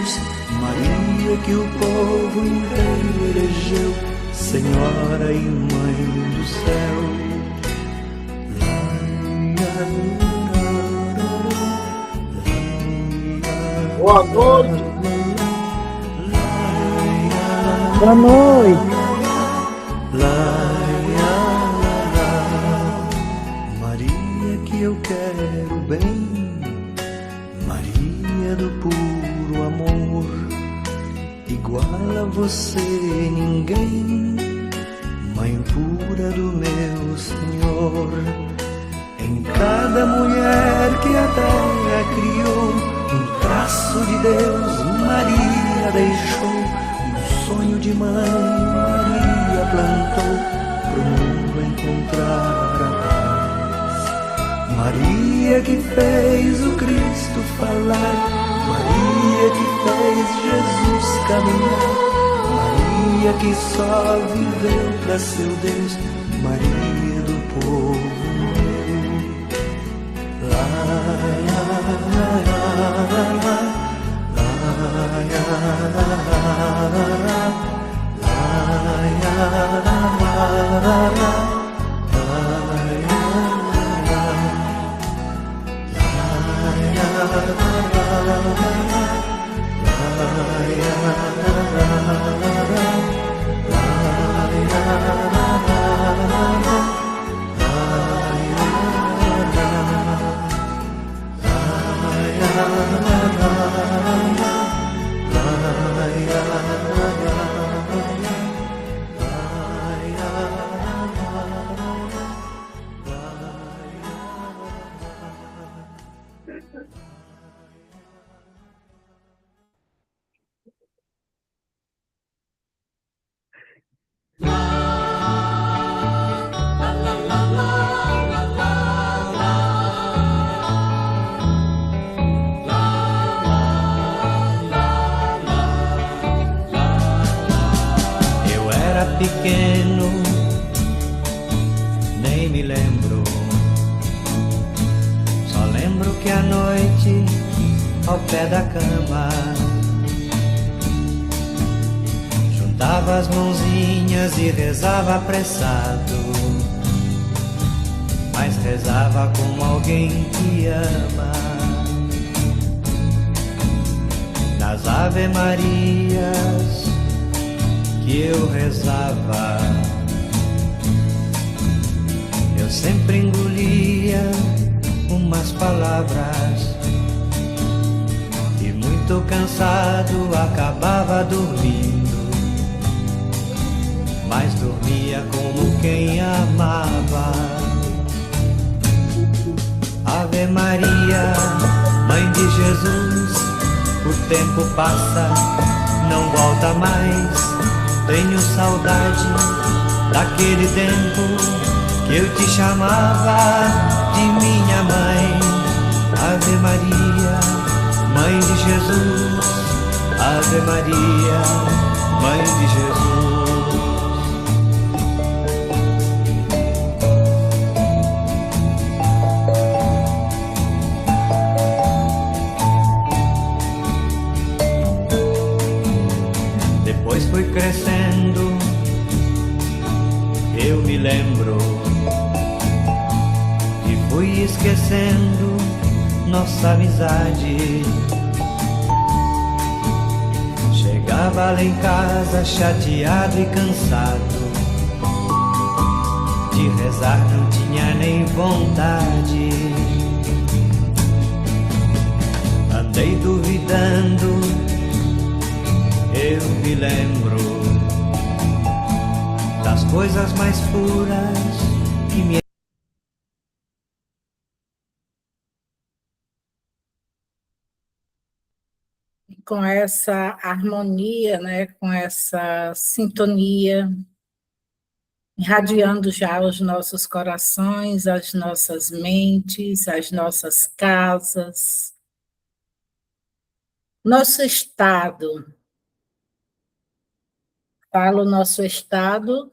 Jesus, Maria que o povo inteiro elegeu, Senhora e Mãe do céu. Boa noite. Boa noite. Maria que eu quero bem, Maria do puro amor, igual a você ninguém, Mãe pura do meu Senhor. Em cada mulher que a terra criou, um traço de Deus Maria deixou, um sonho de mãe Maria plantou, pro mundo encontrar a paz. Maria que fez o Cristo falar, Maria que fez Jesus caminhar, Maria que só viveu pra seu Deus, Maria do povo. Pequeno, nem me lembro, só lembro que à noite, ao pé da cama, juntava as mãozinhas e rezava apressado, mas rezava como alguém que ama. Nas Ave Marias que eu rezava, eu sempre engolia umas palavras e muito cansado acabava dormindo, mas dormia como quem amava. Ave Maria, Mãe de Jesus, o tempo passa, não volta mais. Tenho saudade daquele tempo que eu te chamava de minha mãe. Ave Maria, Mãe de Jesus, Ave Maria, Mãe de Jesus. Depois fui crescendo, eu me lembro, e fui esquecendo nossa amizade. Chegava lá em casa chateado e cansado, de rezar não tinha nem vontade. Andei duvidando, eu me lembro das coisas mais puras que me... Com essa harmonia, né, com essa sintonia, irradiando já os nossos corações, as nossas mentes, as nossas casas, nosso estado. Falo nosso estado,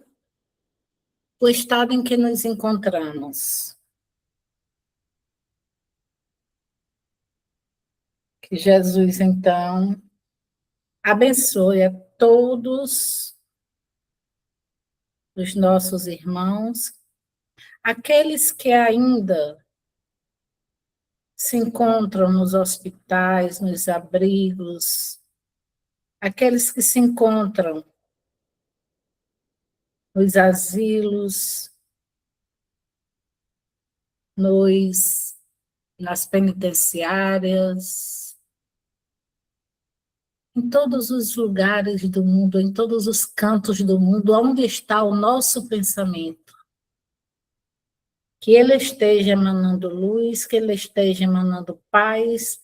o estado em que nos encontramos. Que Jesus, então, Abençoe a todos os nossos irmãos, aqueles que ainda se encontram nos hospitais, nos abrigos, aqueles que se encontram nos asilos, nas penitenciárias, em todos os lugares do mundo, em todos os cantos do mundo, onde está o nosso pensamento. Que ele esteja emanando luz, que ele esteja emanando paz.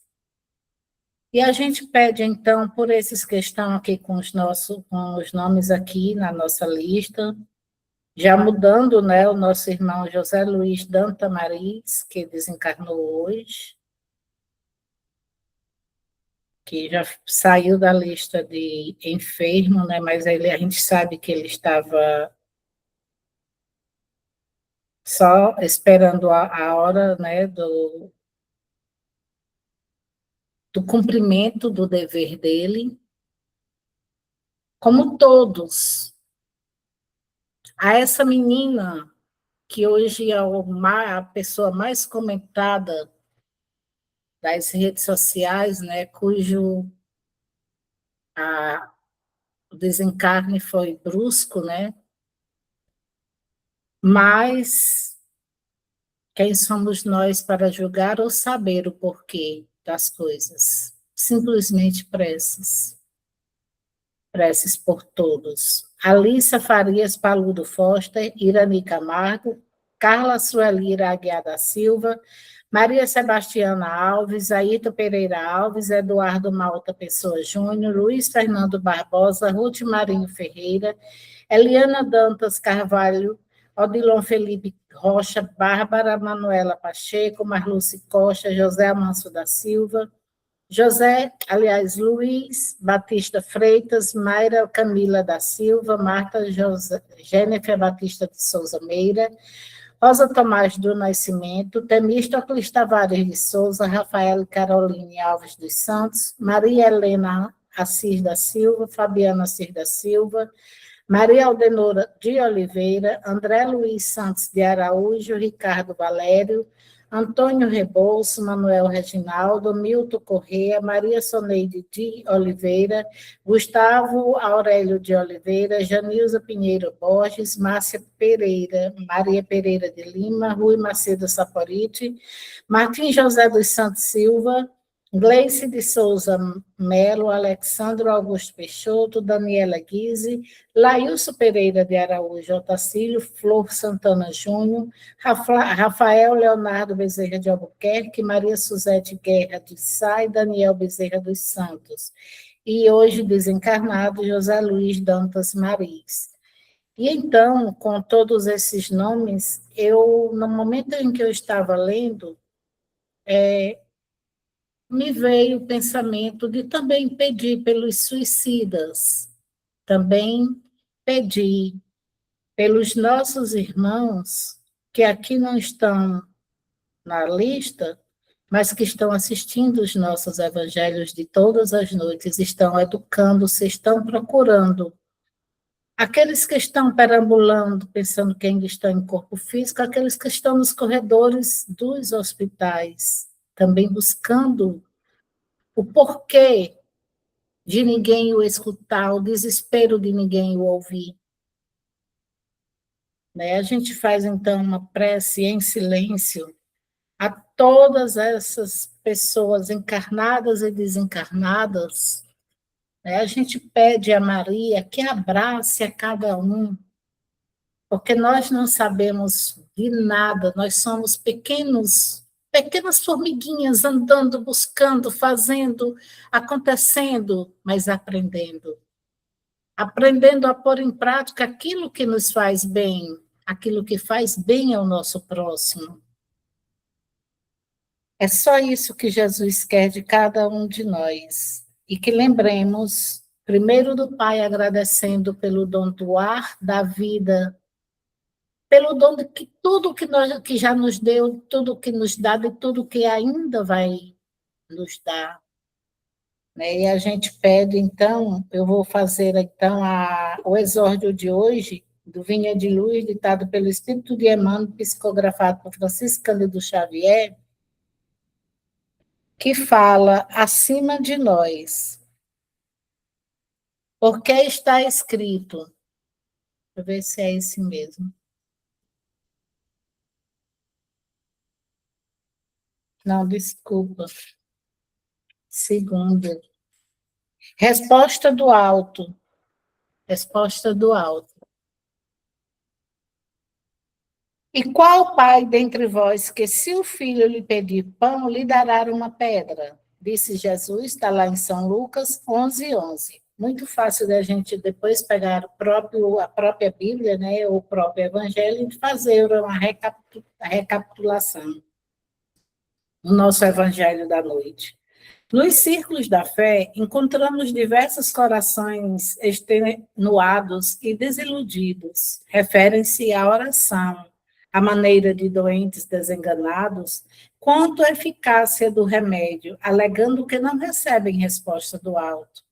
E a gente pede, então, por esses que estão aqui com os nomes aqui na nossa lista, já mudando, né, o nosso irmão José Luiz Danta Mariz, que desencarnou hoje, que já saiu da lista de enfermo, né, mas a gente sabe que ele estava só esperando a hora, né, do cumprimento do dever dele, como todos. A essa menina, que hoje é a pessoa mais comentada das redes sociais, né, o desencarne foi brusco, né, mas quem somos nós para julgar ou saber o porquê das coisas? Simplesmente preces. Preces por todos. Alissa Farias Paludo Foster, Irani Camargo, Carla Suelira Aguiar da Silva, Maria Sebastiana Alves, Ailton Pereira Alves, Eduardo Malta Pessoa Júnior, Luiz Fernando Barbosa, Ruth Marinho Ferreira, Eliana Dantas Carvalho, Odilon Felipe Rocha, Bárbara Manuela Pacheco, Marluce Costa, José Amanso da Silva, Luiz Batista Freitas, Mayra Camila da Silva, Marta Jênifer Batista de Souza Meira, Rosa Tomás do Nascimento, Temístocles Tavares de Souza, Rafael Caroline Alves dos Santos, Maria Helena Assis da Silva, Fabiana Assis da Silva, Maria Aldenora de Oliveira, André Luiz Santos de Araújo, Ricardo Valério, Antônio Rebouço, Manuel Reginaldo, Milton Corrêa, Maria Soneide de Oliveira, Gustavo Aurélio de Oliveira, Janilza Pinheiro Borges, Márcia Pereira, Maria Pereira de Lima, Rui Macedo Saporiti, Martim José dos Santos Silva, Gleice de Souza Melo, Alexandro Augusto Peixoto, Daniela Guise, Lailson Pereira de Araújo Otacílio, Flor Santana Júnior, Rafael Leonardo Bezerra de Albuquerque, Maria Suzete Guerra de Sá e Daniel Bezerra dos Santos. E hoje desencarnado José Luiz Dantas Mariz. E então, com todos esses nomes, no momento em que eu estava lendo, me veio o pensamento de também pedir pelos suicidas, também pedir pelos nossos irmãos que aqui não estão na lista, mas que estão assistindo os nossos evangelhos de todas as noites, estão educando-se, estão procurando. Aqueles que estão perambulando, pensando que ainda estão em corpo físico, aqueles que estão nos corredores dos hospitais, também buscando o porquê de ninguém o escutar, o desespero de ninguém o ouvir. Né? A gente faz, então, uma prece em silêncio a todas essas pessoas encarnadas e desencarnadas. Né? A gente pede a Maria que abrace a cada um, porque nós não sabemos de nada, nós somos pequenas formiguinhas andando, buscando, fazendo, acontecendo, mas aprendendo. Aprendendo a pôr em prática aquilo que nos faz bem, aquilo que faz bem ao nosso próximo. É só isso que Jesus quer de cada um de nós. E que lembremos, primeiro do Pai, agradecendo pelo dom do ar, da vida, pelo dom de que tudo que já nos deu, tudo que nos dá e tudo que ainda vai nos dar. né? E a gente pede, então, eu vou fazer, então, o exórdio de hoje, do Vinha de Luz, ditado pelo Espírito de Emmanuel, psicografado por Francisco Cândido Xavier, que fala acima de nós. Porque está escrito, deixa eu ver se é esse mesmo. Não, desculpa. Segundo. Resposta do alto. Resposta do alto. E qual pai dentre vós que, se o filho lhe pedir pão, lhe dará uma pedra? Disse Jesus, está lá em São Lucas 11:11. Muito fácil da gente depois pegar a própria Bíblia, né, o próprio Evangelho, e fazer uma recapitulação no nosso Evangelho da noite. Nos círculos da fé, encontramos diversos corações extenuados e desiludidos. Referem-se à oração, à maneira de doentes desenganados, quanto à eficácia do remédio, alegando que não recebem resposta do alto.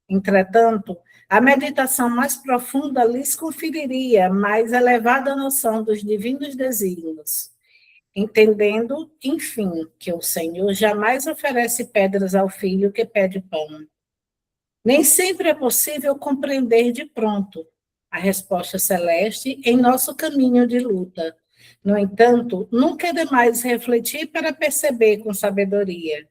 Entretanto, a meditação mais profunda lhes conferiria mais elevada noção dos divinos desígnios, entendendo, enfim, que o Senhor jamais oferece pedras ao filho que pede pão. Nem sempre é possível compreender de pronto a resposta celeste em nosso caminho de luta. No entanto, nunca é demais refletir para perceber com sabedoria.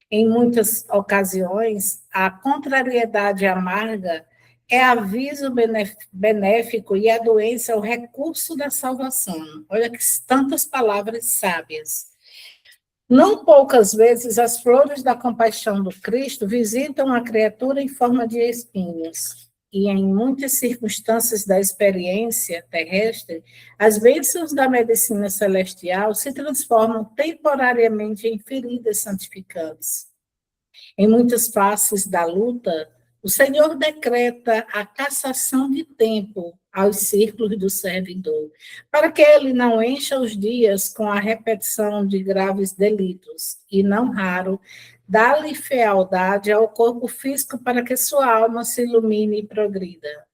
Em muitas ocasiões, a contrariedade amarga é aviso benéfico e a doença é o recurso da salvação. Olha que tantas palavras sábias. Não poucas vezes as flores da compaixão do Cristo visitam a criatura em forma de espinhos. E em muitas circunstâncias da experiência terrestre, as bênçãos da medicina celestial se transformam temporariamente em feridas santificantes. Em muitas faces da luta, o Senhor decreta a cassação de tempo aos círculos do servidor, para que ele não encha os dias com a repetição de graves delitos, e não raro, dá-lhe fealdade ao corpo físico para que sua alma se ilumine e progrida.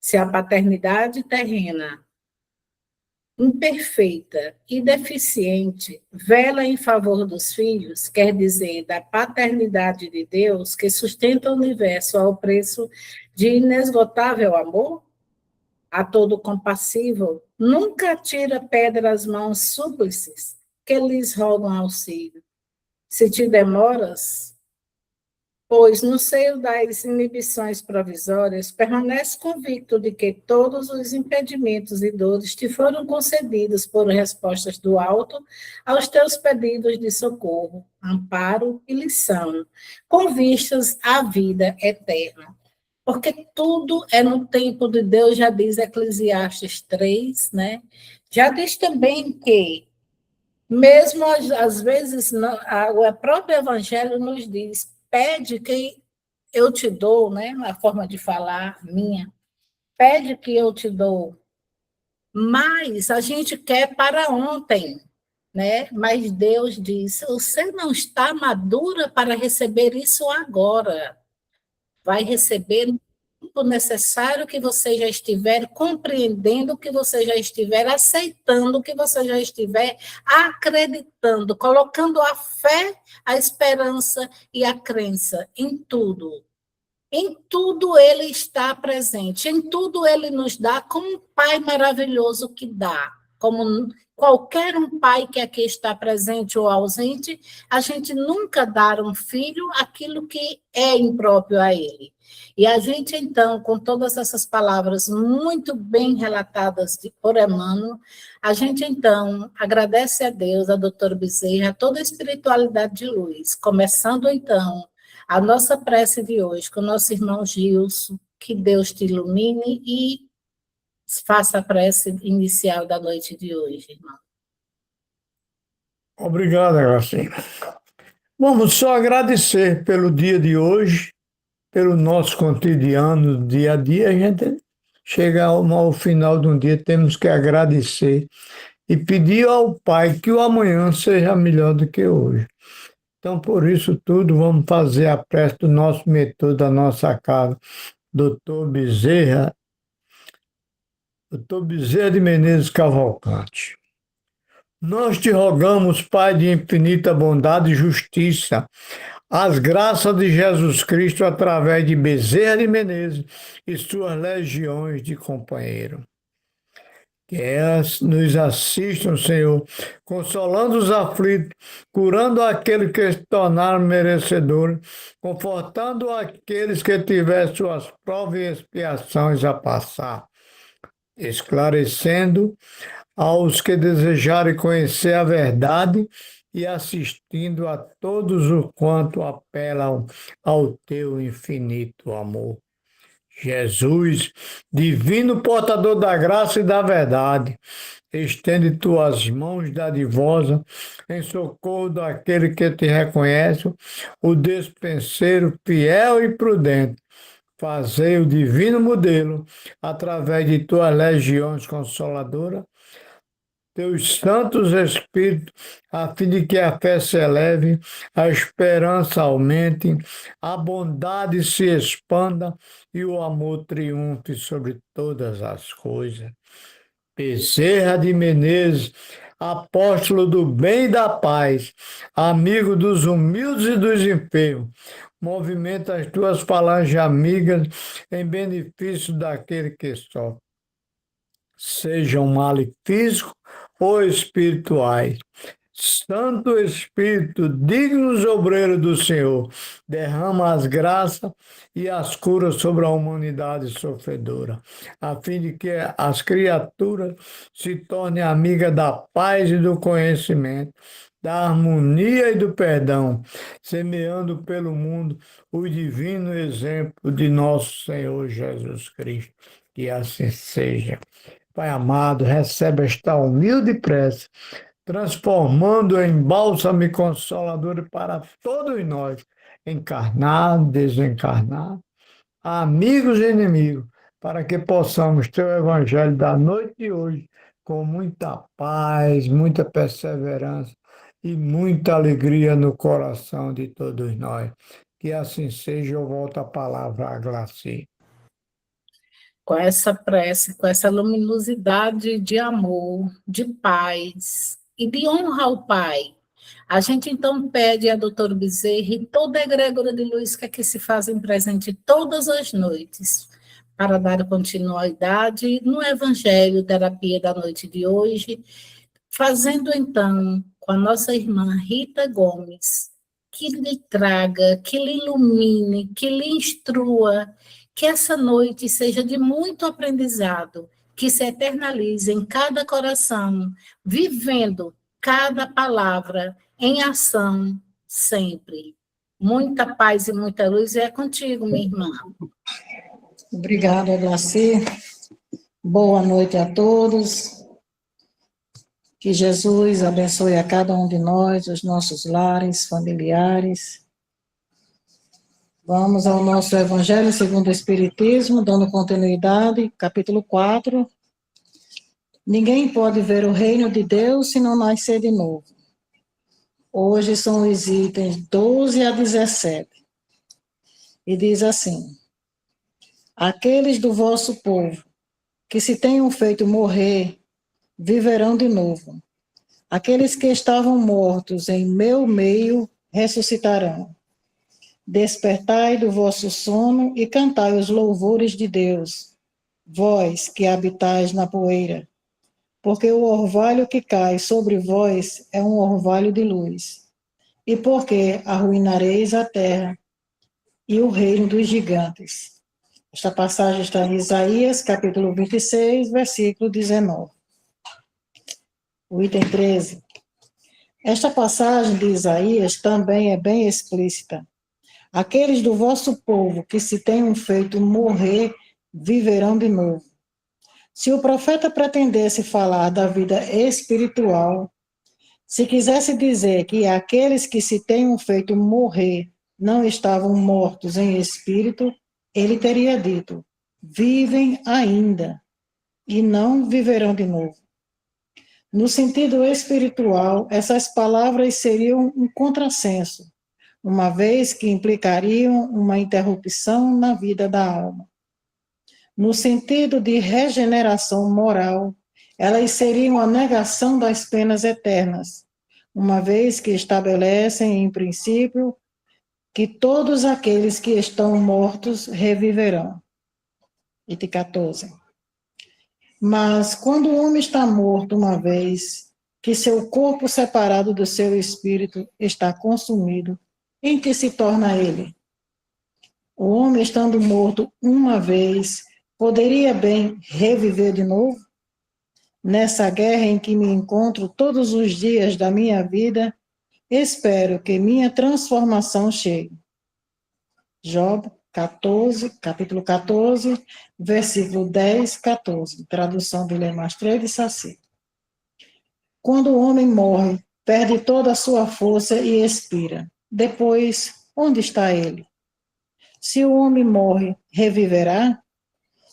Se a paternidade terrena, imperfeita e deficiente, vela em favor dos filhos, quer dizer, da paternidade de Deus, que sustenta o universo ao preço de inesgotável amor, a todo compassivo, nunca tira pedra às mãos súplices que lhes rogam auxílio. Se te demoras, pois no seio das inibições provisórias, permanece convicto de que todos os impedimentos e dores te foram concedidos por respostas do alto aos teus pedidos de socorro, amparo e lição, com vistas à vida eterna. Porque tudo é no tempo de Deus, já diz Eclesiastes 3, né? Já diz também que, mesmo às vezes, o próprio Evangelho nos diz, pede que eu te dou, né? A forma de falar minha, pede que eu te dou, mas a gente quer para ontem, né? Mas Deus diz, você não está madura para receber isso agora, vai receber no tempo necessário que você já estiver compreendendo, que você já estiver aceitando, que você já estiver acreditando, colocando a fé, a esperança e a crença em tudo. Em tudo ele está presente, em tudo ele nos dá como um pai maravilhoso que dá, como qualquer um pai que aqui está presente ou ausente, a gente nunca dá a um filho aquilo que é impróprio a ele. E a gente, então, com todas essas palavras muito bem relatadas por Emmanuel, a gente, então, agradece a Deus, a doutora Bezerra, a toda a espiritualidade de luz, começando, então, a nossa prece de hoje com o nosso irmão Gilson, que Deus te ilumine e faça a prece inicial da noite de hoje, irmão. Obrigado, Gracinha. Vamos só agradecer pelo dia de hoje, pelo nosso cotidiano, dia a dia. A gente chega ao final de um dia, temos que agradecer e pedir ao Pai que o amanhã seja melhor do que hoje. Então, por isso tudo, vamos fazer a prece do nosso mentor da nossa casa, Dr. Bezerra de Menezes Cavalcante. Nós te rogamos, Pai de infinita bondade e justiça, as graças de Jesus Cristo através de Bezerra de Menezes e suas legiões de companheiros. Que elas nos assistam, Senhor, consolando os aflitos, curando aqueles que se tornaram merecedores, confortando aqueles que tiveram suas provas e expiações a passar, esclarecendo aos que desejarem conhecer a verdade e assistindo a todos o quanto apelam ao teu infinito amor. Jesus, divino portador da graça e da verdade, estende tuas mãos dadivosas em socorro daquele que te reconhece, o despenseiro fiel e prudente. Fazei o divino modelo, através de tuas legiões consoladoras, teus santos espíritos, a fim de que a fé se eleve, a esperança aumente, a bondade se expanda e o amor triunfe sobre todas as coisas. Bezerra de Menezes, apóstolo do bem e da paz, amigo dos humildes e dos enfermos, movimenta as tuas falanges amigas em benefício daquele que sofre, sejam males físicos ou espirituais. Santo Espírito, dignos obreiros do Senhor, derrama as graças e as curas sobre a humanidade sofredora, a fim de que as criaturas se tornem amigas da paz e do conhecimento, da harmonia e do perdão, semeando pelo mundo o divino exemplo de nosso Senhor Jesus Cristo. Que assim seja. Pai amado, recebe esta humilde prece, transformando em bálsamo e consolador para todos nós, encarnados, desencarnados, amigos e inimigos, para que possamos ter o Evangelho da noite de hoje com muita paz, muita perseverança e muita alegria no coração de todos nós. Que assim seja, eu volto a palavra a Glaci. Com essa prece, com essa luminosidade de amor, de paz e de honra ao Pai, a gente então pede a doutora Bezerra e toda a egrégora de luz que aqui se fazem presente todas as noites, para dar continuidade no Evangelho Terapia da noite de hoje, fazendo então com a nossa irmã Rita Gomes, que lhe traga, que lhe ilumine, que lhe instrua, que essa noite seja de muito aprendizado, que se eternalize em cada coração, vivendo cada palavra em ação sempre. Muita paz e muita luz é contigo, minha irmã. Obrigada, Glaci. Boa noite a todos. Que Jesus abençoe a cada um de nós, os nossos lares, familiares. Vamos ao nosso Evangelho segundo o Espiritismo, dando continuidade, capítulo 4. Ninguém pode ver o reino de Deus se não nascer de novo. Hoje são os itens 12 a 17. E diz assim: aqueles do vosso povo que se tenham feito morrer, viverão de novo. Aqueles que estavam mortos em meu meio, ressuscitarão. Despertai do vosso sono e cantai os louvores de Deus, vós que habitais na poeira, porque o orvalho que cai sobre vós é um orvalho de luz, e porque arruinareis a terra e o reino dos gigantes. Esta passagem está em Isaías, capítulo 26, versículo 19. O item 13. Esta passagem de Isaías também é bem explícita. Aqueles do vosso povo que se tenham feito morrer, viverão de novo. Se o profeta pretendesse falar da vida espiritual, se quisesse dizer que aqueles que se tenham feito morrer não estavam mortos em espírito, ele teria dito: vivem ainda, e não viverão de novo. No sentido espiritual, essas palavras seriam um contrassenso, uma vez que implicariam uma interrupção na vida da alma. No sentido de regeneração moral, elas seriam a negação das penas eternas, uma vez que estabelecem, em princípio, que todos aqueles que estão mortos reviverão. Item 14. Mas quando o homem está morto uma vez que seu corpo separado do seu espírito está consumido, em que se torna ele? O homem estando morto uma vez, poderia bem reviver de novo? Nessa guerra em que me encontro todos os dias da minha vida, espero que minha transformação chegue. Job 14, capítulo 14, versículo 10, 14, tradução de Lemaitre de Saci. Quando o homem morre, perde toda a sua força e expira. Depois, onde está ele? Se o homem morre, reviverá?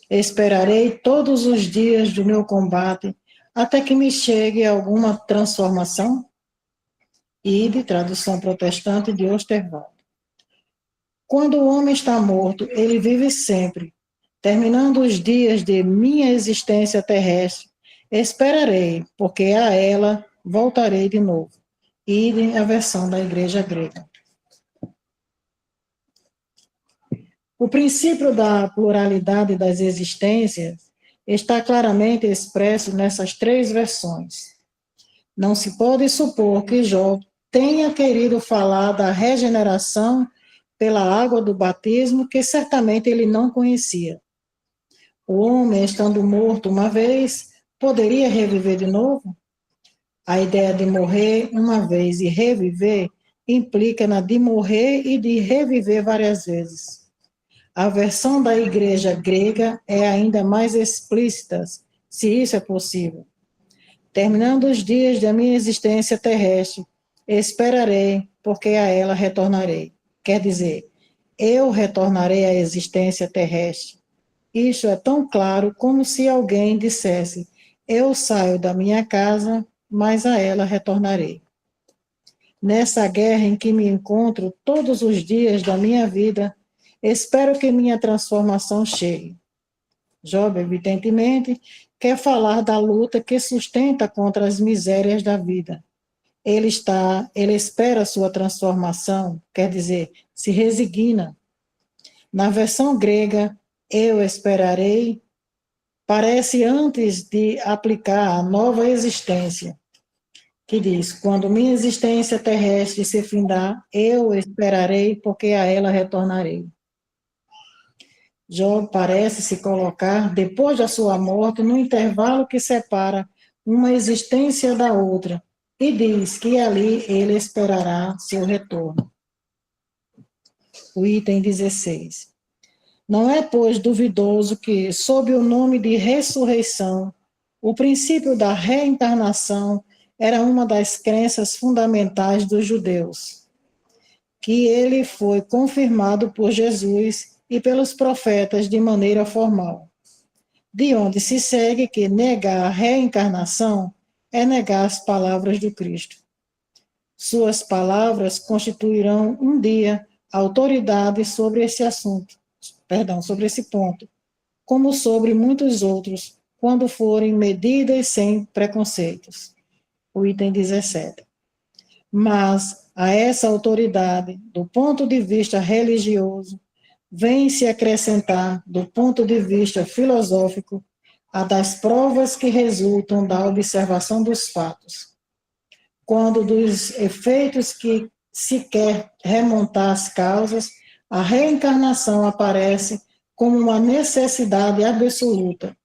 Esperarei todos os dias do meu combate até que me chegue alguma transformação? Ide, tradução protestante de Osterwald. Quando o homem está morto, ele vive sempre. Terminando os dias de minha existência terrestre, esperarei, porque a ela voltarei de novo. Ide, a versão da Igreja Grega. O princípio da pluralidade das existências está claramente expresso nessas três versões. Não se pode supor que Jó tenha querido falar da regeneração pela água do batismo, que certamente ele não conhecia. O homem, estando morto uma vez, poderia reviver de novo? A ideia de morrer uma vez e reviver implica na de morrer e de reviver várias vezes. A versão da Igreja Grega é ainda mais explícita, se isso é possível. Terminando os dias da minha existência terrestre, esperarei, porque a ela retornarei. Quer dizer, eu retornarei à existência terrestre. Isso é tão claro como se alguém dissesse, eu saio da minha casa, mas a ela retornarei. Nessa guerra em que me encontro todos os dias da minha vida, espero que minha transformação chegue. Job, evidentemente, quer falar da luta que sustenta contra as misérias da vida. Ele espera sua transformação, quer dizer, se resigna. Na versão grega, eu esperarei, parece antes de aplicar a nova existência, que diz, quando minha existência terrestre se findar, eu esperarei, porque a ela retornarei. Jó parece se colocar, depois da sua morte, no intervalo que separa uma existência da outra, e diz que ali ele esperará seu retorno. O item 16. Não é, pois, duvidoso que, sob o nome de ressurreição, o princípio da reencarnação era uma das crenças fundamentais dos judeus, que ele foi confirmado por Jesus e pelos profetas de maneira formal, de onde se segue que negar a reencarnação é negar as palavras do Cristo. Suas palavras constituirão um dia autoridade sobre esse assunto, sobre esse ponto, como sobre muitos outros, quando forem medidas sem preconceitos. O item 17. Mas a essa autoridade, do ponto de vista religioso, vem se acrescentar, do ponto de vista filosófico, a das provas que resultam da observação dos fatos. Quando dos efeitos que se quer remontar às causas, a reencarnação aparece como uma necessidade absoluta,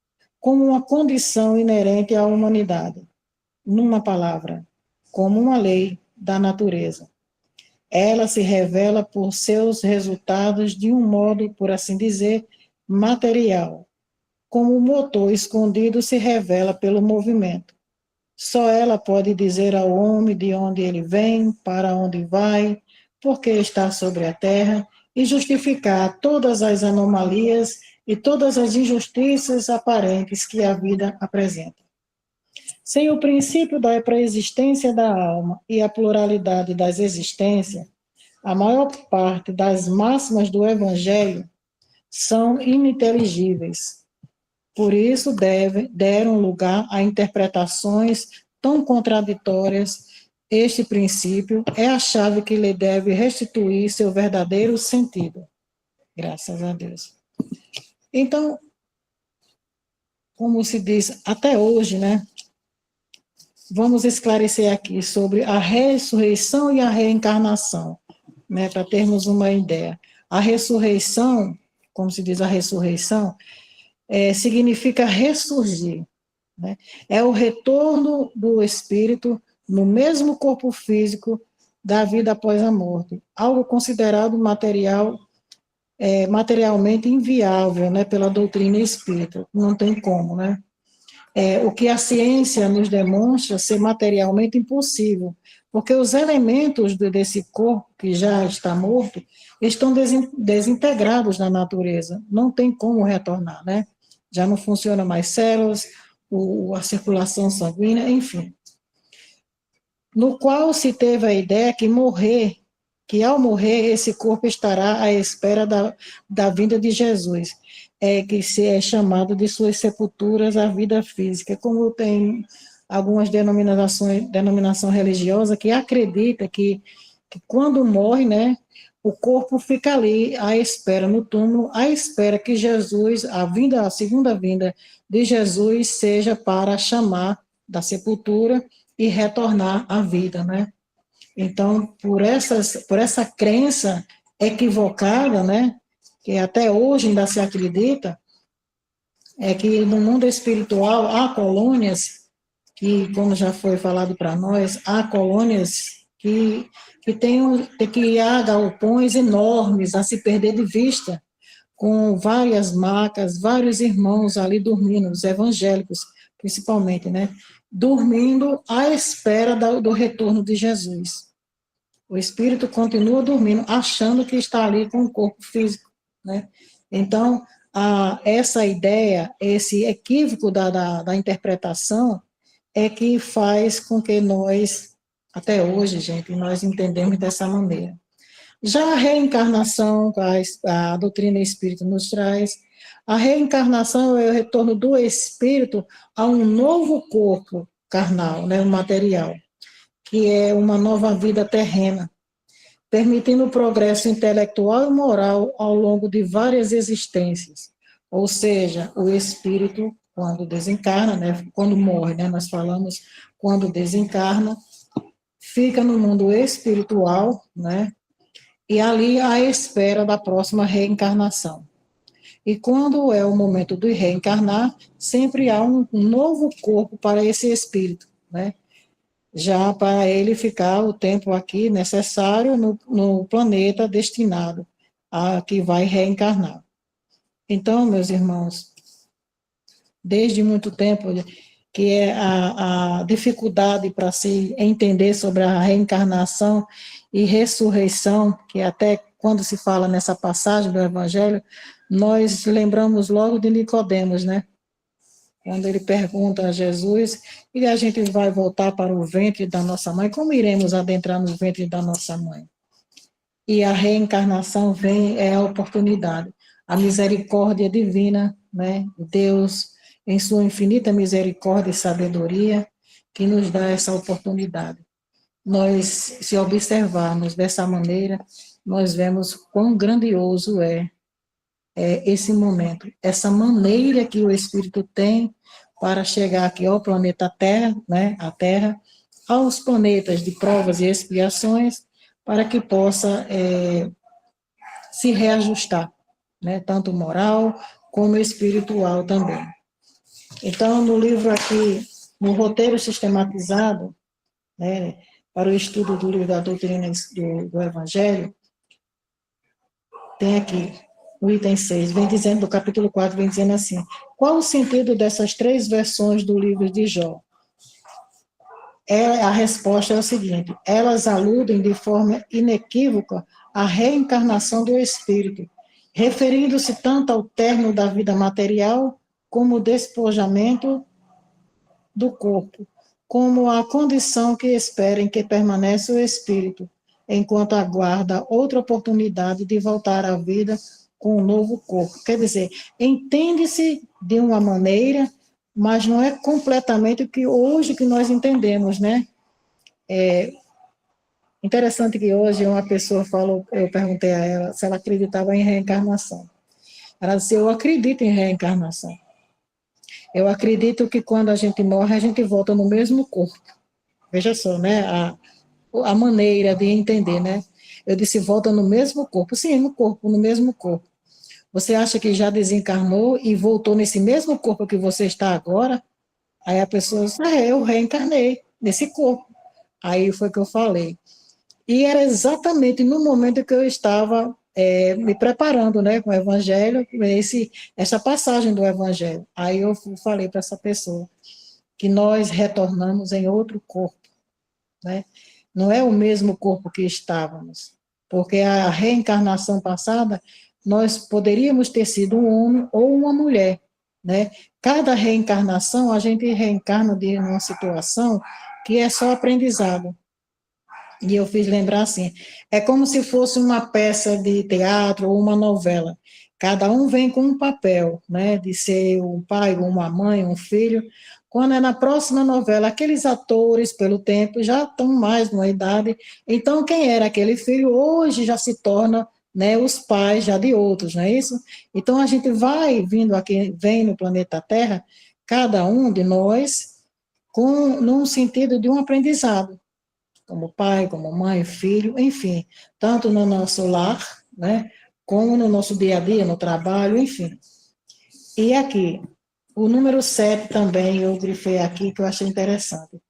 como uma condição inerente à humanidade. Numa palavra, como uma lei da natureza. Ela se revela por seus resultados de um modo, por assim dizer, material, como o motor escondido se revela pelo movimento. Só ela pode dizer ao homem de onde ele vem, para onde vai, por que está sobre a terra, e justificar todas as anomalias e todas as injustiças aparentes que a vida apresenta. Sem o princípio da pré-existência da alma e a pluralidade das existências, a maior parte das máximas do Evangelho são ininteligíveis. Por isso, deram lugar a interpretações tão contraditórias. Este princípio é a chave que lhe deve restituir seu verdadeiro sentido. Graças a Deus. Então, como se diz até hoje, né? Vamos esclarecer aqui sobre a ressurreição e a reencarnação, né? Para termos uma ideia. A ressurreição, como se diz a ressurreição, significa ressurgir, né? É o retorno do espírito no mesmo corpo físico da vida após a morte, algo considerado materialmente inviável, né, pela doutrina espírita, não tem como, né? O que a ciência nos demonstra ser materialmente impossível, porque os elementos desse corpo que já está morto estão desintegrados na natureza, não tem como retornar, né? Já não funciona mais células, a circulação sanguínea, enfim. No qual se teve a ideia que ao morrer esse corpo estará à espera da vinda de Jesus, que se é chamado de suas sepulturas a vida física, como tem algumas denominação religiosa que acredita que quando morre, né, o corpo fica ali à espera, no túmulo, à espera que Jesus, a segunda vinda de Jesus seja para chamar da sepultura e retornar à vida, né? Então, por essa crença equivocada, né, que até hoje ainda se acredita, é que no mundo espiritual há colônias, que, como já foi falado para nós, há colônias que há galpões enormes a se perder de vista, com várias macas, vários irmãos ali dormindo, os evangélicos, principalmente, né, dormindo à espera do retorno de Jesus. O espírito continua dormindo, achando que está ali com o corpo físico, né? Então, essa ideia, esse equívoco da interpretação, é que faz com que nós, até hoje, gente, nós entendemos dessa maneira. Já a reencarnação, a doutrina espírita nos traz, a reencarnação é o retorno do espírito a um novo corpo carnal, né, material, que é uma nova vida terrena, permitindo o progresso intelectual e moral ao longo de várias existências. Ou seja, o espírito, quando desencarna, né, quando morre, né, nós falamos quando desencarna, fica no mundo espiritual, né, e ali à espera da próxima reencarnação. E quando é o momento de reencarnar, sempre há um novo corpo para esse espírito, né, já para ele ficar o tempo aqui necessário no planeta destinado a que vai reencarnar. Então, meus irmãos, desde muito tempo, que é a dificuldade para se entender sobre a reencarnação e ressurreição, que até quando se fala nessa passagem do Evangelho, nós lembramos logo de Nicodemos, né? Quando ele pergunta a Jesus, e a gente vai voltar para o ventre da nossa mãe, como iremos adentrar no ventre da nossa mãe? E a reencarnação é a oportunidade, a misericórdia divina, né? Deus, em sua infinita misericórdia e sabedoria, que nos dá essa oportunidade. Nós, se observarmos dessa maneira, nós vemos quão grandioso é esse momento, essa maneira que o Espírito tem para chegar aqui ao planeta Terra, né, a Terra, aos planetas de provas e expiações, para que possa se reajustar, né, tanto moral como espiritual também. Então, no livro aqui, no roteiro sistematizado, né, para o estudo do livro da doutrina do Evangelho, tem aqui, o item 6, vem dizendo, do capítulo 4, vem dizendo assim: qual o sentido dessas 3 versões do livro de Jó? A resposta é o seguinte: elas aludem de forma inequívoca à reencarnação do espírito, referindo-se tanto ao término da vida material, como o despojamento do corpo, como a condição que esperem que permanece o espírito, enquanto aguarda outra oportunidade de voltar à vida com um novo corpo. Quer dizer, entende-se de uma maneira, mas não é completamente o que hoje que nós entendemos, né? Interessante que hoje uma pessoa falou, eu perguntei a ela se ela acreditava em reencarnação. Ela disse, eu acredito em reencarnação. Eu acredito que quando a gente morre, a gente volta no mesmo corpo. Veja só, né? A maneira de entender, né? Eu disse, volta no mesmo corpo. Sim, no corpo, no mesmo corpo. Você acha que já desencarnou e voltou nesse mesmo corpo que você está agora? Aí a pessoa diz, eu reencarnei nesse corpo. Aí foi que eu falei. E era exatamente no momento que eu estava me preparando, né, com o Evangelho, essa passagem do Evangelho. Aí eu falei para essa pessoa que nós retornamos em outro corpo, né? Não é o mesmo corpo que estávamos, porque a reencarnação passada, nós poderíamos ter sido um homem ou uma mulher, né? Cada reencarnação, a gente reencarna de uma situação que é só aprendizado. E eu fiz lembrar assim, é como se fosse uma peça de teatro ou uma novela. Cada um vem com um papel, né, de ser um pai, uma mãe, um filho. Quando é na próxima novela, aqueles atores, pelo tempo, já estão mais numa idade. Então, quem era aquele filho, hoje já se torna, né, os pais já de outros, não é isso? Então, a gente vai vindo aqui, vem no planeta Terra, cada um de nós, num sentido de um aprendizado, como pai, como mãe, filho, enfim, tanto no nosso lar, né, como no nosso dia a dia, no trabalho, enfim. E aqui, o número 7 também, eu grifei aqui, que eu achei interessante.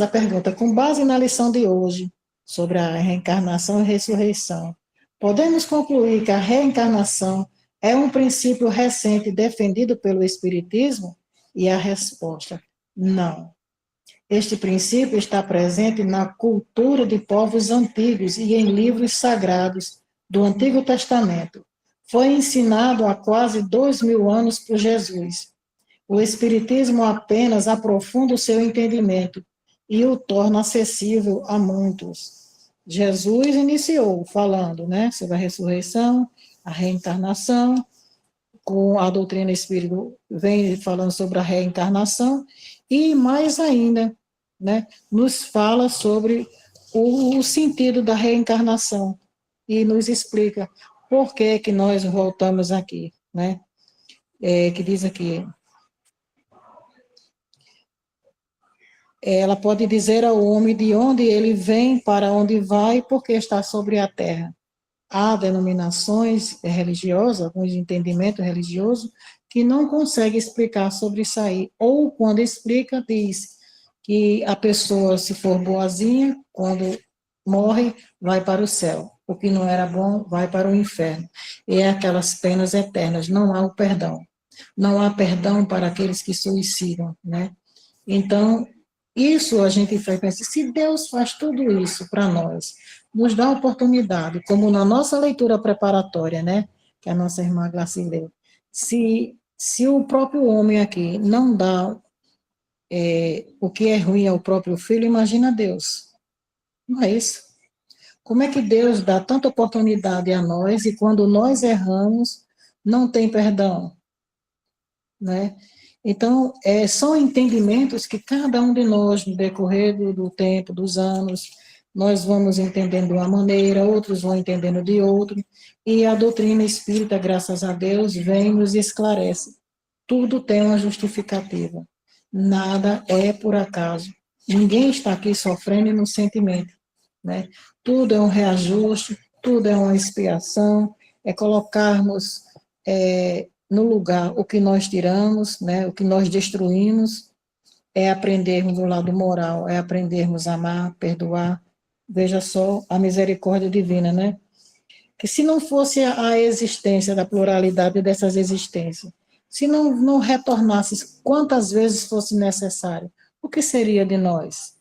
A pergunta, com base na lição de hoje, sobre a reencarnação e ressurreição, podemos concluir que a reencarnação é um princípio recente defendido pelo Espiritismo? E a resposta, não. Este princípio está presente na cultura de povos antigos e em livros sagrados do Antigo Testamento. Foi ensinado há quase 2000 anos por Jesus. O Espiritismo apenas aprofunda o seu entendimento e o torna acessível a muitos. Jesus iniciou falando, né, sobre a ressurreição, a reencarnação, com a doutrina espírita vem falando sobre a reencarnação, e mais ainda, né, nos fala sobre o sentido da reencarnação e nos explica por que que nós voltamos aqui, né? Que diz aqui, ela pode dizer ao homem de onde ele vem, para onde vai, porque está sobre a terra. Há denominações religiosas, alguns entendimentos religiosos, que não conseguem explicar sobre isso aí, ou quando explica, diz que a pessoa, se for boazinha, quando morre, vai para o céu. O que não era bom, vai para o inferno. E é aquelas penas eternas, não há o perdão. Não há perdão para aqueles que suicidam, né? Então, isso a gente faz pensar, se Deus faz tudo isso para nós, nos dá oportunidade, como na nossa leitura preparatória, né, que a nossa irmã Glaci leu, se o próprio homem aqui não dá o que é ruim ao próprio filho, imagina Deus. Não é isso? Como é que Deus dá tanta oportunidade a nós e quando nós erramos, não tem perdão? Né? Então, são entendimentos que cada um de nós, no decorrer do tempo, dos anos, nós vamos entendendo de uma maneira, outros vão entendendo de outra, e a doutrina espírita, graças a Deus, vem e nos esclarece. Tudo tem uma justificativa. Nada é por acaso. Ninguém está aqui sofrendo no sentimento, né? Tudo é um reajuste, tudo é uma expiação, é colocarmos no lugar o que nós tiramos, né? O que nós destruímos, é aprendermos o lado moral, é aprendermos a amar, perdoar. Veja só a misericórdia divina, né? Que se não fosse a existência da pluralidade dessas existências, se não retornasse quantas vezes fosse necessário, o que seria de nós?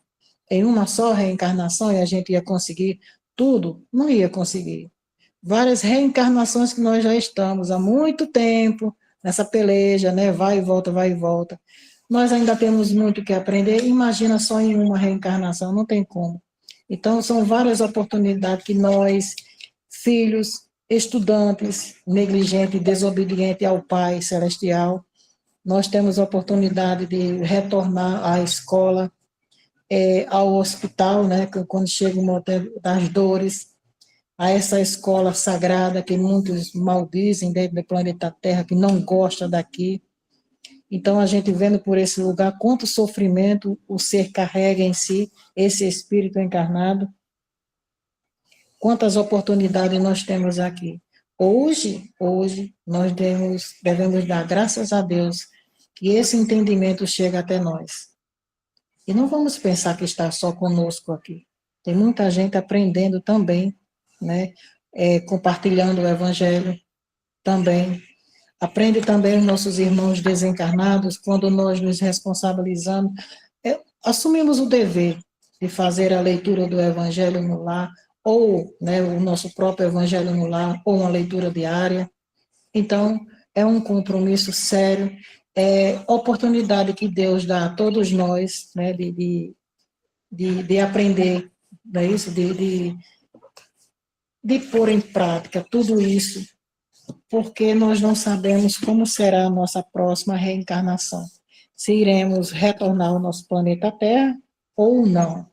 Em uma só reencarnação e a gente ia conseguir tudo? Não ia conseguir. Várias reencarnações que nós já estamos há muito tempo nessa peleja, né? Vai e volta, vai e volta. Nós ainda temos muito que aprender. Imagina só em uma reencarnação, não tem como. Então, são várias oportunidades que nós, filhos, estudantes, negligentes, desobedientes ao Pai Celestial, nós temos a oportunidade de retornar à escola, ao hospital, né, quando chega o momento das dores, a essa escola sagrada que muitos maldizem dentro do planeta Terra, que não gosta daqui. Então, a gente vendo por esse lugar quanto sofrimento o ser carrega em si, esse espírito encarnado, quantas oportunidades nós temos aqui. Hoje nós devemos dar graças a Deus que esse entendimento chega até nós. E não vamos pensar que está só conosco aqui. Tem muita gente aprendendo também, né? Compartilhando o Evangelho também. Aprende também os nossos irmãos desencarnados, quando nós nos responsabilizamos, assumimos o dever de fazer a leitura do Evangelho no lar, ou, né, o nosso próprio Evangelho no lar, ou uma leitura diária. Então, é um compromisso sério, oportunidade que Deus dá a todos nós, né, de aprender, não é isso? De pôr em prática tudo isso, porque nós não sabemos como será a nossa próxima reencarnação. Se iremos retornar ao nosso planeta Terra ou não.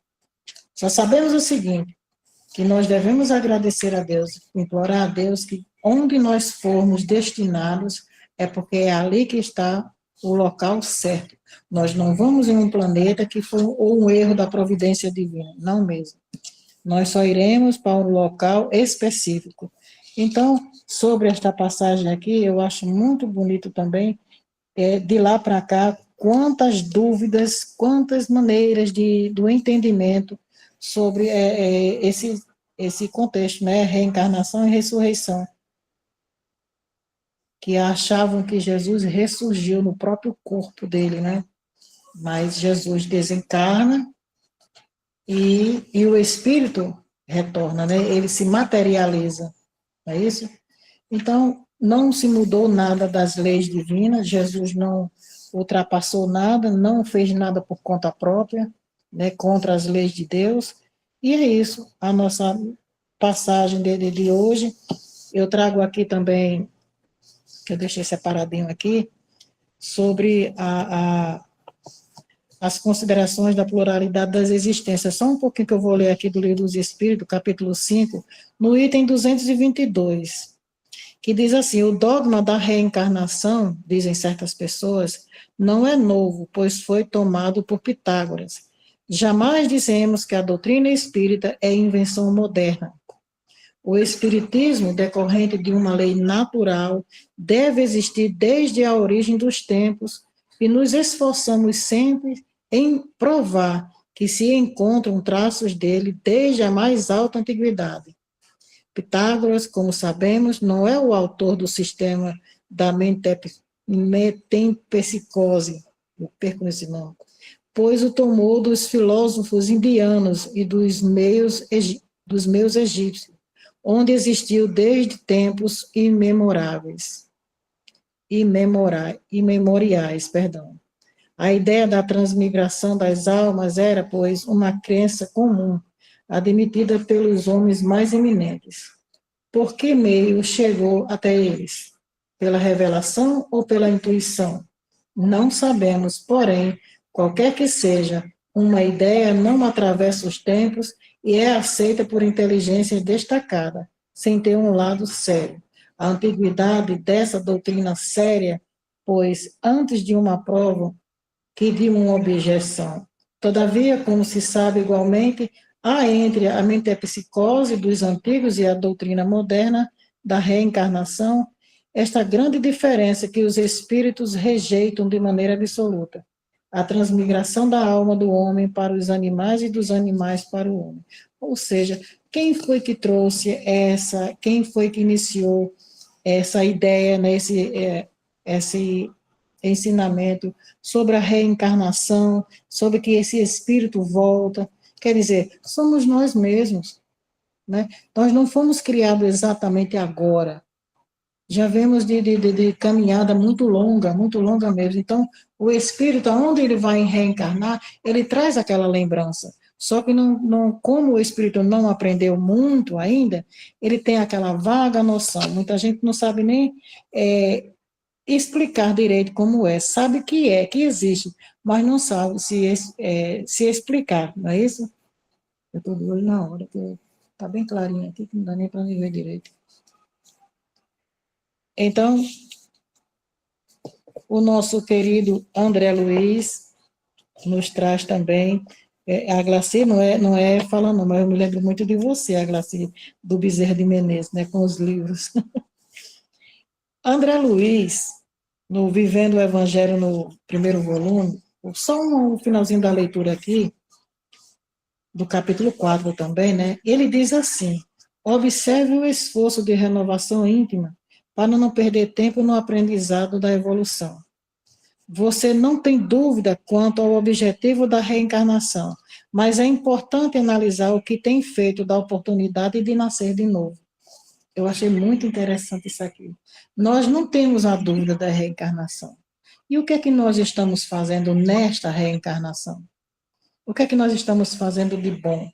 Só sabemos o seguinte, que nós devemos agradecer a Deus, implorar a Deus que onde nós formos destinados, é porque é ali que está o local certo. Nós não vamos em um planeta que foi um erro da providência divina, não mesmo. Nós só iremos para um local específico. Então, sobre esta passagem aqui, eu acho muito bonito também, de lá para cá, quantas dúvidas, quantas maneiras do entendimento sobre esse contexto, né, reencarnação e ressurreição, que achavam que Jesus ressurgiu no próprio corpo dele, né, mas Jesus desencarna e o Espírito retorna, né, ele se materializa, não é isso? Então, não se mudou nada das leis divinas, Jesus não ultrapassou nada, não fez nada por conta própria, né, contra as leis de Deus, e é isso, a nossa passagem de hoje. Eu trago aqui também, que eu deixei separadinho aqui, sobre as considerações da pluralidade das existências. Só um pouquinho que eu vou ler aqui do Livro dos Espíritos, capítulo 5, no item 222, que diz assim: o dogma da reencarnação, dizem certas pessoas, não é novo, pois foi tomado por Pitágoras. Jamais dizemos que a doutrina espírita é invenção moderna. O espiritismo, decorrente de uma lei natural, deve existir desde a origem dos tempos, e nos esforçamos sempre em provar que se encontram traços dele desde a mais alta antiguidade. Pitágoras, como sabemos, não é o autor do sistema da metempsicose, eu perco esse nome, pois o tomou dos filósofos indianos e dos meus egípcios, onde existiu desde tempos imemoriais. A ideia da transmigração das almas era, pois, uma crença comum, admitida pelos homens mais eminentes. Por que meio chegou até eles? Pela revelação ou pela intuição? Não sabemos, porém, qualquer que seja, uma ideia não atravessa os tempos e é aceita por inteligência destacada, sem ter um lado sério. A antiguidade dessa doutrina séria, pois, antes de uma prova que de uma objeção. Todavia, como se sabe igualmente, há entre a metempsicose dos antigos e a doutrina moderna da reencarnação esta grande diferença que os espíritos rejeitam de maneira absoluta: a transmigração da alma do homem para os animais e dos animais para o homem. Ou seja, quem foi que trouxe quem foi que iniciou essa ideia, né, esse ensinamento sobre a reencarnação, sobre que esse espírito volta? Quer dizer, somos nós mesmos, né? Nós não fomos criados exatamente agora. Já vemos de caminhada muito longa mesmo. Então, o espírito, aonde ele vai reencarnar, ele traz aquela lembrança. Só que como o espírito não aprendeu muito ainda, ele tem aquela vaga noção. Muita gente não sabe nem explicar direito como é. Sabe que existe, mas não sabe se explicar, não é isso? Eu estou de olho na hora, porque está bem clarinho aqui, que não dá nem para me ver direito. Então, o nosso querido André Luiz nos traz também, a Glaci não é falando, mas eu me lembro muito de você, a Glaci, do Bezerra de Menezes, né, com os livros. André Luiz, no Vivendo o Evangelho, no primeiro volume, só um finalzinho da leitura aqui, do capítulo 4 também, né, ele diz assim: observe o esforço de renovação íntima para não perder tempo no aprendizado da evolução. Você não tem dúvida quanto ao objetivo da reencarnação, mas é importante analisar o que tem feito da oportunidade de nascer de novo. Eu achei muito interessante isso aqui. Nós não temos a dúvida da reencarnação. E o que é que nós estamos fazendo nesta reencarnação? O que é que nós estamos fazendo de bom?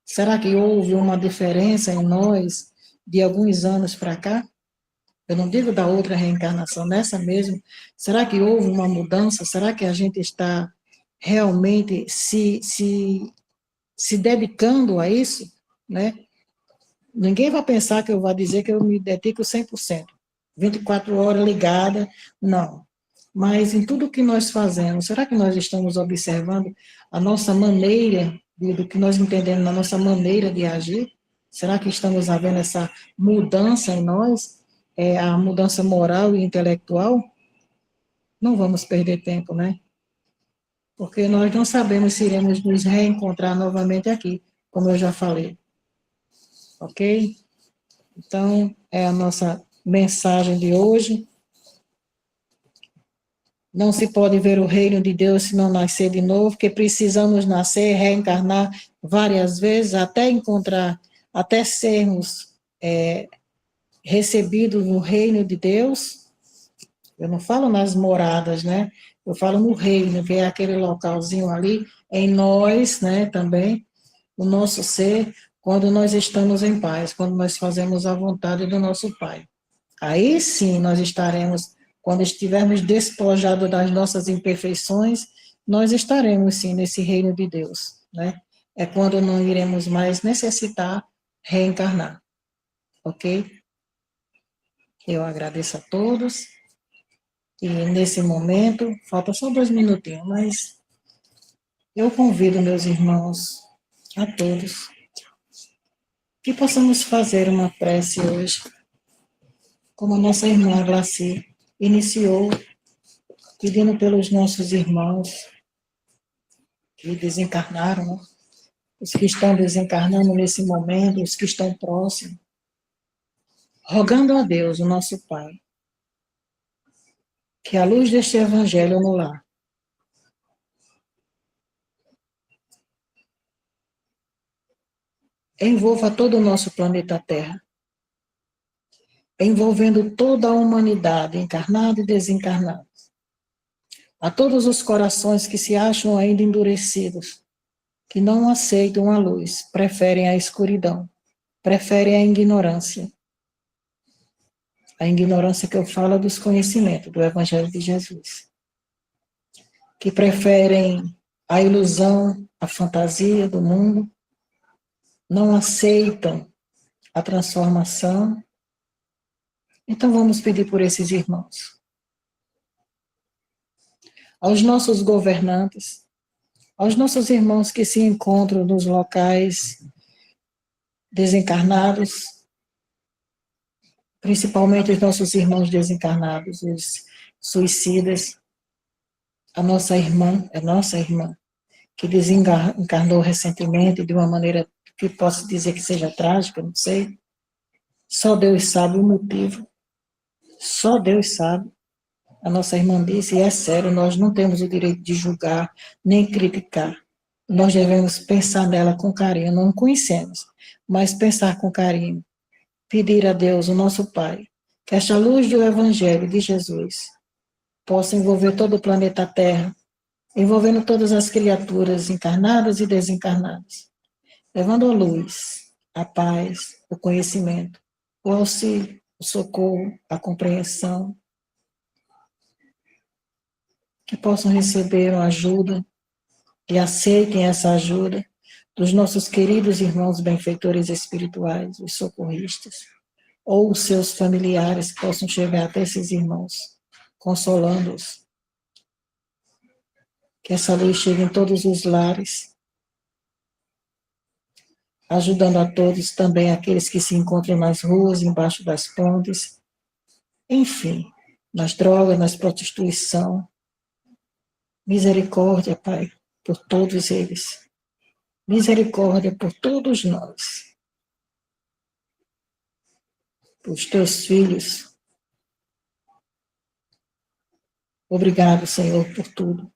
Será que houve uma diferença em nós de alguns anos para cá? Eu não digo da outra reencarnação, nessa mesmo. Será que houve uma mudança? Será que a gente está realmente se dedicando a isso? Né? Ninguém vai pensar que eu vou dizer que eu me dedico 100%. 24 horas ligada, não. Mas em tudo que nós fazemos, será que nós estamos observando a nossa maneira, do que nós entendemos na nossa maneira de agir? Será que estamos havendo essa mudança em nós? A mudança moral e intelectual? Não vamos perder tempo, né? Porque nós não sabemos se iremos nos reencontrar novamente aqui, como eu já falei. Ok? Então, é a nossa mensagem de hoje. Não se pode ver o reino de Deus se não nascer de novo, porque precisamos nascer, reencarnar várias vezes, até encontrar, até sermos recebidos no reino de Deus. Eu não falo nas moradas, né? Eu falo no reino, que é aquele localzinho ali, em nós, né, também, o nosso ser, quando nós estamos em paz, quando nós fazemos a vontade do nosso Pai. Aí sim nós estaremos, quando estivermos despojados das nossas imperfeições, nós estaremos sim nesse reino de Deus, né? É quando não iremos mais necessitar reencarnar, ok? Eu agradeço a todos, e nesse momento, falta só 2 minutinhos, mas eu convido meus irmãos, a todos, que possamos fazer uma prece hoje, como a nossa irmã Glaci iniciou, pedindo pelos nossos irmãos que desencarnaram, né? Os que estão desencarnando nesse momento, os que estão próximos, rogando a Deus, o nosso Pai, que a luz deste Evangelho no lar envolva todo o nosso planeta Terra, envolvendo toda a humanidade, encarnada e desencarnada, a todos os corações que se acham ainda endurecidos, que não aceitam a luz, preferem a escuridão, preferem a ignorância. A ignorância que eu falo é dos conhecimentos do Evangelho de Jesus. Que preferem a ilusão, a fantasia do mundo, não aceitam a transformação. Então vamos pedir por esses irmãos. Aos nossos governantes, aos nossos irmãos que se encontram nos locais desencarnados, principalmente os nossos irmãos desencarnados, os suicidas, a nossa irmã, que desencarnou recentemente de uma maneira que posso dizer que seja trágica, não sei. Só Deus sabe o motivo. Só Deus sabe. A nossa irmã disse, e é sério, nós não temos o direito de julgar, nem criticar. Nós devemos pensar nela com carinho, não conhecemos, mas pensar com carinho. Pedir a Deus, o nosso Pai, que esta luz do Evangelho de Jesus possa envolver todo o planeta Terra, envolvendo todas as criaturas encarnadas e desencarnadas, levando a luz, a paz, o conhecimento, o auxílio, o socorro, a compreensão, que possam receber a ajuda e aceitem essa ajuda dos nossos queridos irmãos benfeitores espirituais, os socorristas, ou os seus familiares que possam chegar até esses irmãos, consolando-os. Que essa luz chegue em todos os lares, ajudando a todos, também aqueles que se encontram nas ruas, embaixo das pontes, enfim, nas drogas, nas prostituição. Misericórdia, Pai, por todos eles. Misericórdia por todos nós. Por os teus filhos. Obrigado, Senhor, por tudo.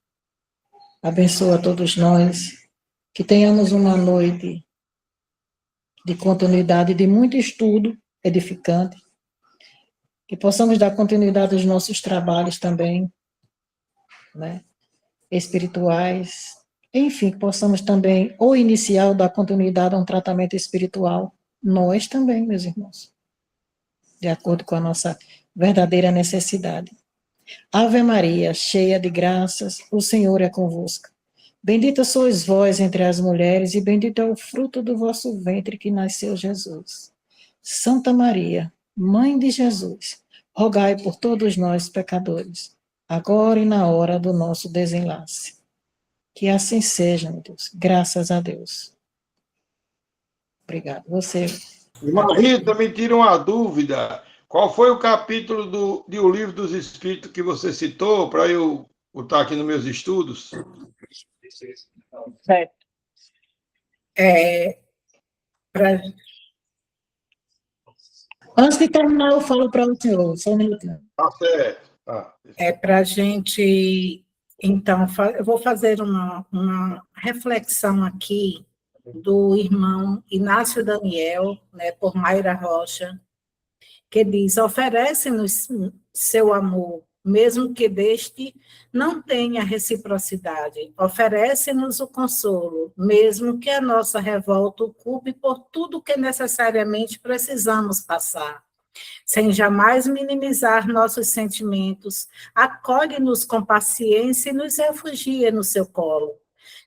Abençoa todos nós. Que tenhamos uma noite de continuidade, de muito estudo edificante. Que possamos dar continuidade aos nossos trabalhos também, né? Espirituais. Enfim, que possamos também, ou iniciar, ou dar continuidade a um tratamento espiritual. Nós também, meus irmãos. De acordo com a nossa verdadeira necessidade. Ave Maria, cheia de graças, o Senhor é convosco. Bendita sois vós entre as mulheres, e bendito é o fruto do vosso ventre, que nasceu Jesus. Santa Maria, Mãe de Jesus, rogai por todos nós, pecadores, agora e na hora do nosso desenlace. Que assim seja, meu Deus. Graças a Deus. Obrigado. Você. Irmã Rita, me tira uma dúvida. Qual foi o capítulo do Livro dos Espíritos que você citou, para eu botar aqui nos meus estudos? Certo. Antes de terminar, eu falo para o senhor, só um minutinho. Tá certo. Tá. Para a gente, então, eu vou fazer uma reflexão aqui do irmão Inácio Daniel, né, por Mayra Rocha, que diz: oferece-nos seu amor, mesmo que deste não tenha reciprocidade. Oferece-nos o consolo, mesmo que a nossa revolta ocupe por tudo que necessariamente precisamos passar. Sem jamais minimizar nossos sentimentos, acolhe-nos com paciência e nos refugia no seu colo.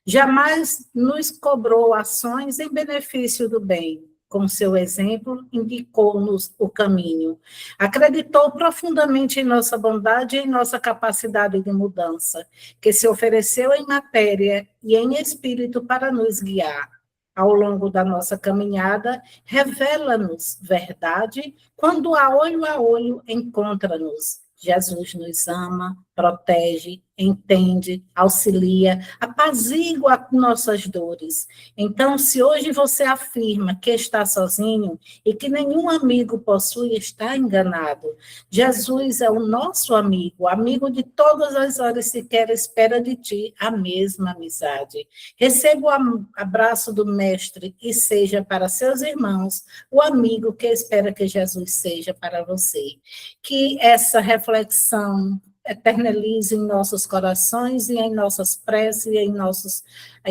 Jamais nos cobrou ações em benefício do bem. Com seu exemplo, indicou-nos o caminho. Acreditou profundamente em nossa bondade e em nossa capacidade de mudança, que se ofereceu em matéria e em espírito para nos guiar. Ao longo da nossa caminhada, revela-nos verdade, quando a olho encontra-nos. Jesus nos ama, protege, entende, auxilia, apazigua nossas dores. Então, se hoje você afirma que está sozinho e que nenhum amigo possui, está enganado. Jesus é o nosso amigo, amigo de todas as horas, sequer espera de ti a mesma amizade. Receba o abraço do Mestre e seja para seus irmãos o amigo que espera que Jesus seja para você. Que essa reflexão eternalize em nossos corações e em nossas preces, e em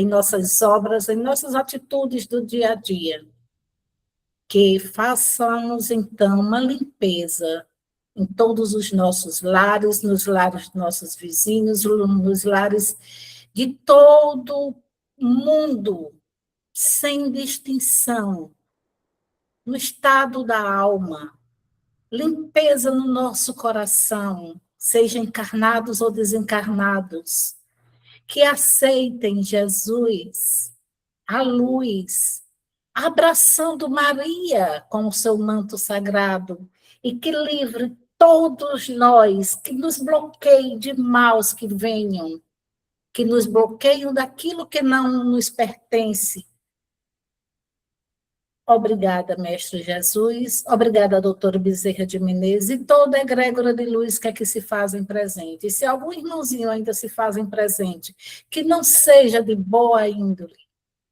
nossas obras, em nossas atitudes do dia a dia. Que façamos, então, uma limpeza em todos os nossos lares, nos lares dos nossos vizinhos, nos lares de todo mundo, sem distinção, no estado da alma, limpeza no nosso coração, sejam encarnados ou desencarnados, que aceitem Jesus, a luz, abraçando Maria com o seu manto sagrado, e que livre todos nós, que nos bloqueiem de maus que venham, que nos bloqueiam daquilo que não nos pertence. Obrigada, Mestre Jesus. Obrigada, doutora Bezerra de Menezes e toda a egrégora de luz que aqui se fazem presente. E se algum irmãozinho ainda se fazem presente, que não seja de boa índole,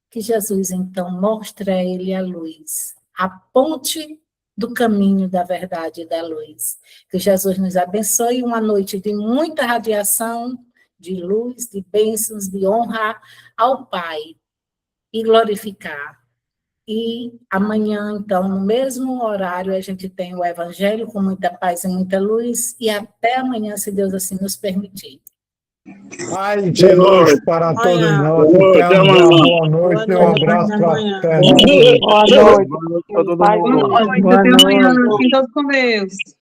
que Jesus, então, mostre a ele a luz, a ponte do caminho da verdade e da luz. Que Jesus nos abençoe, uma noite de muita radiação de luz, de bênçãos, de honra ao Pai e glorificar. E amanhã, então, no mesmo horário, a gente tem o Evangelho com muita paz e muita luz, e até amanhã, se Deus assim nos permitir. Paz e luz para todos nós. Tenham uma boa noite e um abraço fraterno. Boa noite. Boa noite a todo Paz e mundo. luz. Até amanhã. Fiquem todos com Deus.